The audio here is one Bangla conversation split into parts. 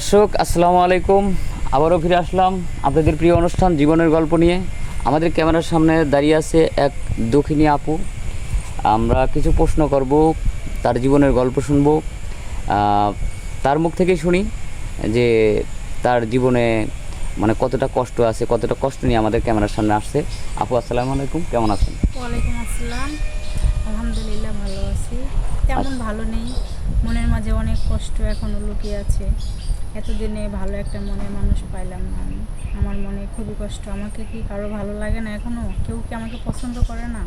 দর্শক আসসালামু আলাইকুম, আবারও ফিরে আসলাম আপনাদের প্রিয় অনুষ্ঠান জীবনের গল্প নিয়ে। আমাদের ক্যামেরার সামনে দাঁড়িয়ে আছে এক দক্ষিণী আপু। আমরা কিছু প্রশ্ন করব, তার জীবনের গল্প শুনব, তার মুখ থেকেই শুনি যে তার জীবনে মানে কতটা কষ্ট আছে, কতটা কষ্ট নিয়ে আমাদের ক্যামেরার সামনে আসছে। আপু আসসালামু আলাইকুম, কেমন আছেন? ওয়ালাইকুম আসসালাম। আলহামদুলিল্লাহ ভালো আছি। তেমন ভালো নেই, মনের মাঝে অনেক কষ্ট এখনও লুকিয়ে আছে। এতদিনে ভালো একটা মনের মানুষ পাইলাম না আমি। আমার মনে খুবই কষ্ট। আমাকে কি কারো ভালো লাগে না এখনও? কেউ কি আমাকে পছন্দ করে না?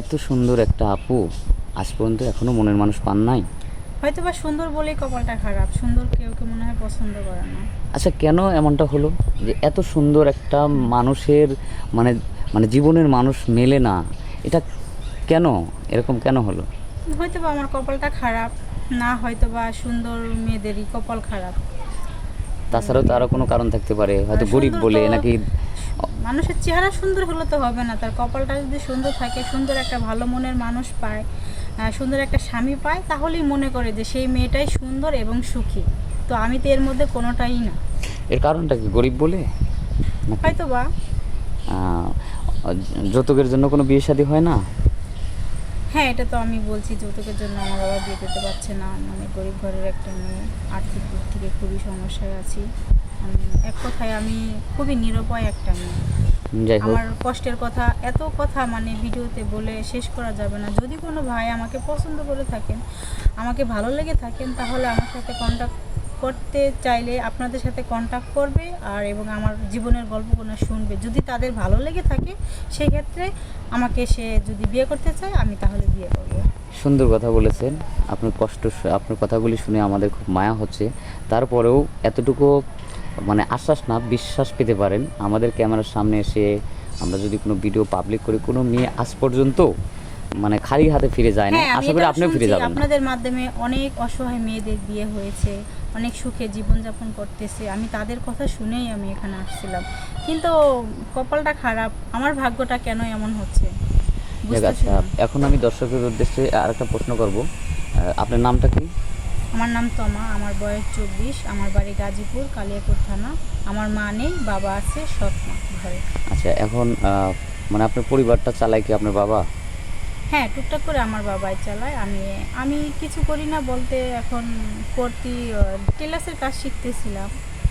এত সুন্দর একটা আপু আজ পর্যন্ত এখনও মনের মানুষ পান নাই? হয়তো বা সুন্দর বলেই কপালটা খারাপ, সুন্দর কেউ কে মনে হয় পছন্দ করে না। আচ্ছা, কেন এমনটা হলো যে এত সুন্দর একটা মানুষের মানে মানে জীবনের মানুষ মেলে না? এটা কেন, এরকম কেন হলো? হয়তো বা আমার কপালটা খারাপ, না হয়তো বা সুন্দর মেয়েদেরই কপাল খারাপ। তাছাড়াও তো আরও কোনো কারণ থাকতে পারে, হয়তো গরিব সুন্দর বলে তো নাকি? মানুষের চেহারা সুন্দর হলে তো হবে না, তার কপালটা যদি সুন্দর থাকে, সুন্দর একটা ভালো মনের মানুষ পায়, সুন্দর একটা স্বামী পায়, তাহলেই মনে করে যে সেই মেয়েটাই সুন্দর এবং সুখী। তো আমি তো এর মধ্যে কোনোটাই না। এর কারণটা কি গরিব বলে নাকি হয়তো বা। আহ, যৌতুকের জন্য কোনো বিয়ে শাদী হয় না? হ্যাঁ, এটা তো আমি বলছি, যৌতুকের জন্য আমার বাবা বিয়ে দিতে পারছে না। আমি গরিব ঘরের একটা মেয়ে, আর্থিক দিক থেকে খুবই সমস্যায় আছি। এক কথায় আমি খুবই নিরুপায় একটা মেয়ে। যাই হোক, আমার কষ্টের কথা, এত কথা মানে ভিডিওতে বলে শেষ করা যাবে না। যদি কোনো ভাই আমাকে পছন্দ করে থাকেন, আমাকে ভালো লেগে থাকেন, তাহলে আমার সাথে কন্ট্যাক্ট করতে চাইলে আপনাদের সাথে কন্ট্যাক্ট করবে আর এবং আমার জীবনের গল্পগুলো শুনবে। যদি তাদের ভালো লেগে থাকে, সেই ক্ষেত্রে আমাকে সে যদি বিয়ে করতে চায়, আমি তাহলে বিয়ে করব। সুন্দর কথা বলেছেন। আপনার কষ্ট আপনার কথাগুলি শুনে আমাদের খুব মায়া হচ্ছে। তারপরেও এতটুকু মানে আশ্বাস না, বিশ্বাস পেতে পারেন, আমাদের ক্যামেরার সামনে এসে আমরা যদি কোনো ভিডিও পাবলিক করি, কোনো মেয়ে আজ পর্যন্ত মানে খালি হাতে ফিরে যায় না। হ্যাঁ, আমি আশা করি এটাও আপনিও ফিরে শুনছি, যাবেন না। আপনাদের মাধ্যমে অনেক অসহায় মেয়েদের বিয়ে হয়েছে, অনেক সুখে জীবনযাপন করতেছে। আমি তাদের কথা শুনেই আমি এখানে আসছিলাম, কিন্তু কপালটা খারাপ, আমার ভাগ্যটা কেন এমন হচ্ছে বুঝতেছি আচ্ছা, না। এখন আমি দর্শকের উদ্দেশ্যে আরেকটা প্রশ্ন করব। আপনার নামটা কি? আমার নাম তমা, আমার বয়স 24, আমার বাড়ি গাজীপুর, কালিয়াকৈর থানা। আমার মা নেই, বাবা আছে, সৎ মা ঘরে। আচ্ছা, এখন মানে আপনার পরিবারটা চালায় কি আপনার বাবা? হ্যাঁ, টুকটাক করে আমার বাবাই চালায়। আমি আমি কিছু করি না বলতে, এখন করতি টেলার্সের কাজ শিখতেছিলাম,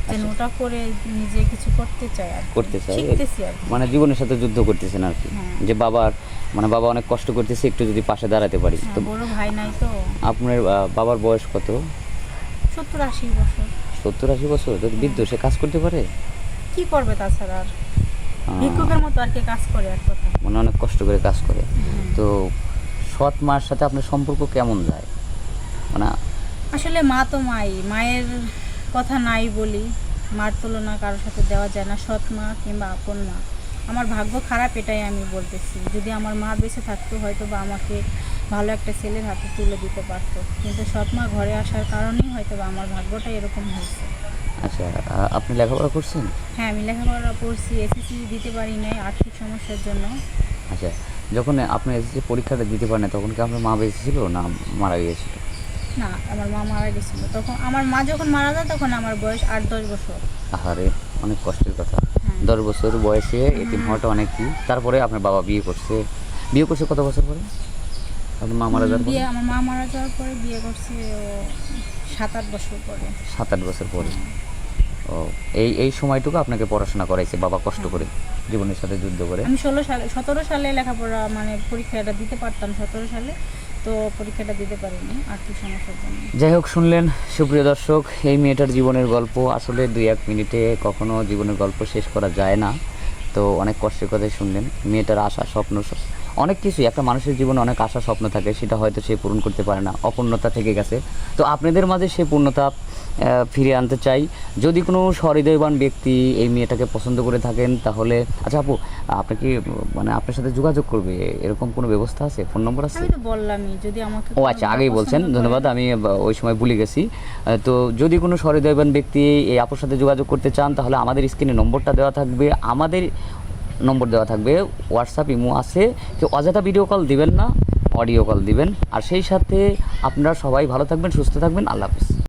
যেন আচ্ছা, ওটা করে নিজে কিছু করতে চাই আর কি। করতে চাই শিখতেছি আর কি। মানে জীবনের সাথে যুদ্ধ করতেছেন আর কি, হ্যাঁ। যে বাবার মানে বাবা অনেক কষ্ট করতেছে, একটু যদি পাশে দাঁড়াতে পারি। হ্যাঁ, তো বড় ভাই নাই তো। আপনার বাবার বয়স কত? 70-80 বছর। 70-80 বছর? যদি বৃদ্ধ, সে কাজ করতে পারে? কি করবে তাছাড়া আর? ভিক্ষুকের মতো আর কি কাজ করে এক কথা। মানে অনেক কষ্ট করে কাজ করে। তো সৎ মার সাথে আপনার সম্পর্ক কেমন যায়? মানে আসলে মা তো মাই, মায়ের কথা নাই বলি, মার তুলনা কারোর সাথে দেওয়া যায় না, সৎ মা কিংবা আপন মা। আমার ভাগ্য খারাপ, এটাই আমি বলতেছি। যদি আমার মা বেঁচে থাকতো, হয়তো বা আমাকে ভালো একটা ছেলের হাতে তুলে দিতে পারতো, কিন্তু সৎ মা ঘরে আসার কারণেই হয়তো বা আমার ভাগ্যটা এরকম হয়েছে। আচ্ছা, আপনি লেখাপড়া করছেন? হ্যাঁ, আমি লেখাপড়া করছি, এসএসসি দিতে পারি নাই আর্থিক সমস্যার জন্য। আচ্ছা, যখন আপনি এসএসসি পরীক্ষাটা দিতে পারেন না, তখন কি আপনার মা বেঁচে ছিল না মারা গিয়েছিল? না, আমার মা মারা গেছিলো তখন। আমার মা যখন মারা যায়, তখন আমার বয়স 8-10 বছর। আহারে, অনেক কষ্টের কথা। হ্যাঁ। 10 বছর বয়সে এতিম হওয়াটা অনেক কি। তারপরে আপনার বাবা বিয়ে করছে। বিয়ে করছে কত বছর পরে? আপনার মা মারা যাওয়ার পরে? বিয়ে, আমার মা মারা যাওয়ার পরে বিয়ে করছি ও 7-8 বছর পরে। 7-8 বছর পরে। ও, এই এই সময়টুকু আপনাকে পড়াশোনা করাইছে বাবা কষ্ট করে, জীবনের সাথে যুদ্ধ করে। আমি 17 সালে লেখাপড়া মানে পরীক্ষাটা দিতে পারতাম, 17 সালে তো পরীক্ষাটা দিতে পারিনি আর্থিক সমস্যার জন্য। যাই হোক, শুনলেন সুপ্রিয় দর্শক, এই মেয়েটার জীবনের গল্প। আসলে 2-1 মিনিটে কখনো জীবনের গল্প শেষ করা যায় না। তো অনেক কষ্টের কথাই শুনলেন। মেয়েটার আশা স্বপ্ন অনেক কিছুই, একটা মানুষের জীবনে অনেক আশা স্বপ্ন থাকে, সেটা হয়তো সে পূরণ করতে পারে না, অপূর্ণতা থেকে গেছে। তো আপনাদের মাঝে সেই পূর্ণতা ফিরিয়ে আনতে চাই। যদি কোনো সহৃদয়বান ব্যক্তি এই মেয়েটাকে পছন্দ করে থাকেন, তাহলে আচ্ছা আপু, আপনি কি মানে আপনার সাথে যোগাযোগ করবে এরকম কোনো ব্যবস্থা আছে? ফোন নম্বর আছে? আমি তো বললামই, যদি আমাকে ও আচ্ছা, আগেই বলছেন, পছন্দ করে। ধন্যবাদ। আমি ওই সময় ভুলে গেছি। তো যদি কোনো সহৃদয়বান ব্যক্তি এই আপুর সাথে যোগাযোগ করতে চান, তাহলে আমাদের স্ক্রিনে নম্বরটা দেওয়া থাকবে, আমাদের নম্বর দেওয়া থাকবে, হোয়াটসঅ্যাপ ইমো আছে। কেউ অযথা ভিডিও কল দিবেন না, অডিও কল দিবেন। আর সেই সাথে আপনারা সবাই ভালো থাকবেন, সুস্থ থাকবেন। আল্লাহ হাফিজ।